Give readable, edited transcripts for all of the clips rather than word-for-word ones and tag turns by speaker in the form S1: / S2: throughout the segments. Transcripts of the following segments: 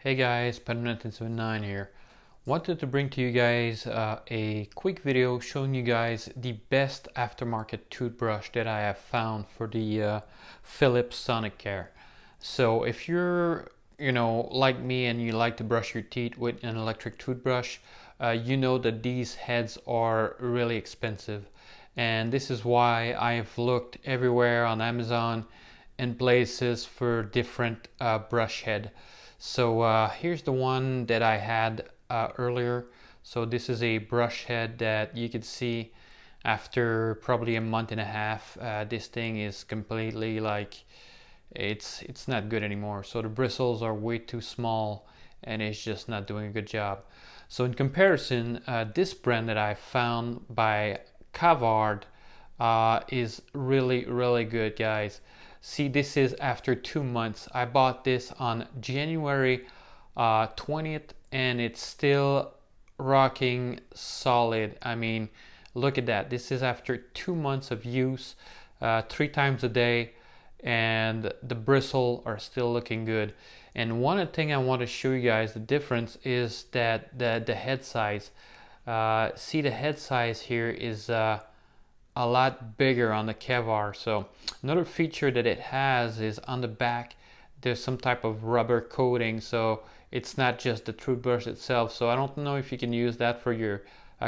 S1: Hey guys, Pet1979 here. Wanted to bring to you guys a quick video showing you guys the best aftermarket toothbrush that I have found for the Philips Sonicare. So if you're, like me and you like to brush your teeth with an electric toothbrush, you know that these heads are really expensive. And this is why I've looked everywhere on Amazon and places for different brush head. So here's the one that I had earlier. So this is a brush head that you could see after probably a month and a half. This thing is completely like it's not good anymore. So the bristles are way too small and it's just not doing a good job. So in comparison, this brand that I found by Kavard is really good, guys. See, this is after 2 months. I bought this on January 20th and it's still rocking solid. I mean, look at that. This is after 2 months of use, 3 times a day, and the bristle are still looking good. And one thing I want to show you guys the difference is that the head size. See, the head size here is a lot bigger on the Kavard. So another feature that it has is on the back there's some type of rubber coating, so it's not just the toothbrush itself. So I don't know if you can use that for your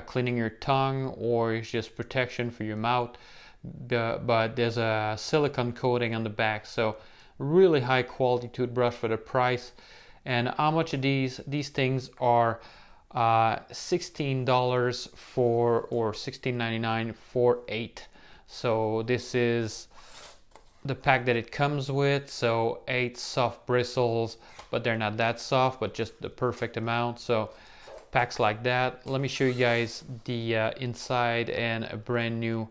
S1: cleaning your tongue or it's just protection for your mouth, but there's a silicone coating on the back. So really high quality toothbrush for the price. And how much of these things are $16 for, or $16.99 for 8. So this is the pack that it comes with. So 8 soft bristles, but they're not that soft, but just the perfect amount. So packs like that. Let me show you guys the inside and a brand new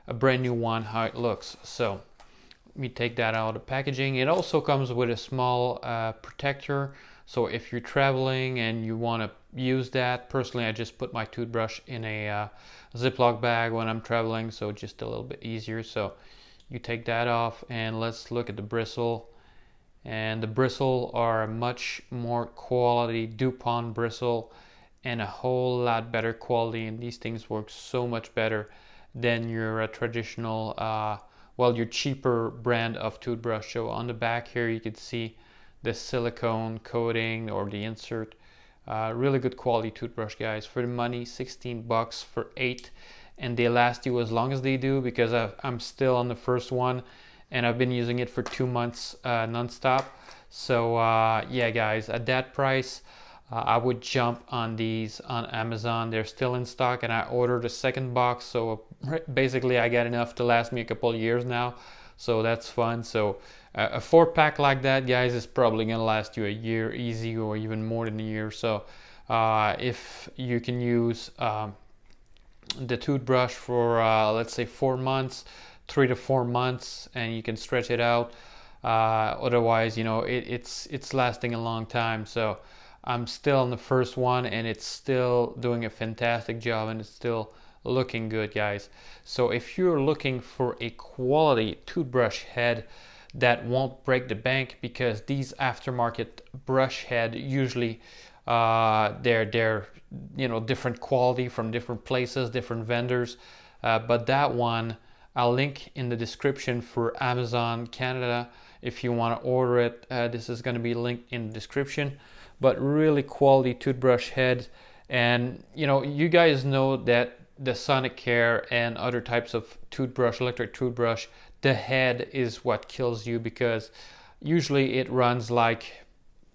S1: one, how it looks. So let me take that out of the packaging. It also comes with a small protector. So if you're traveling and you want to use that, personally I just put my toothbrush in a Ziploc bag when I'm traveling, so just a little bit easier. So you take that off and let's look at the bristle. And the bristle are a much more quality DuPont bristle and a whole lot better quality, and these things work so much better than your traditional your cheaper brand of toothbrush. So on the back here you can see the silicone coating or the insert. Really good quality toothbrush, guys. For the money, 16 bucks for 8, and they last you as long as they do, because I'm still on the first one and I've been using it for 2 months non-stop. So yeah guys, at that price I would jump on these on Amazon. They're still in stock and I ordered a second box, so basically I got enough to last me a couple of years now, so that's fun. So a 4-pack like that, guys, is probably gonna last you a year easy, or even more than a year. So if you can use the toothbrush for let's say 4 months, 3 to 4 months, and you can stretch it out, otherwise it's lasting a long time. So I'm still on the first one and it's still doing a fantastic job and it's still looking good, guys. So if you're looking for a quality toothbrush head that won't break the bank, because these aftermarket brush head usually they're different quality from different places, different vendors, but that one I'll link in the description for Amazon Canada if you want to order it. This is going to be linked in the description. But really quality toothbrush head. And you guys know that the sonicare and other types of toothbrush, electric toothbrush, the head is what kills you, because usually it runs like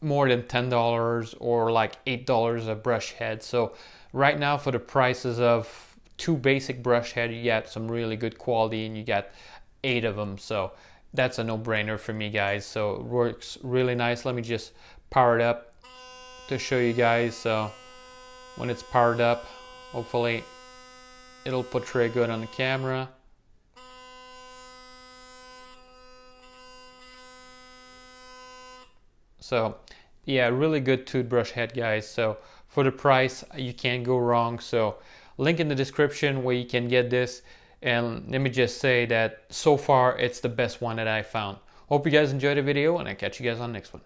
S1: more than $10 or like $8 a brush head. So right now, for the prices of 2 basic brush head, you get some really good quality and you got 8 of them. So that's a no-brainer for me, guys. So it works really nice. Let me just power it up to show you guys. So when it's powered up, hopefully it'll portray good on the camera. So yeah, really good toothbrush head, guys. So for the price, you can't go wrong. So link in the description where you can get this. And let me just say that so far it's the best one that I found. Hope you guys enjoyed the video, and I'll catch you guys on the next one.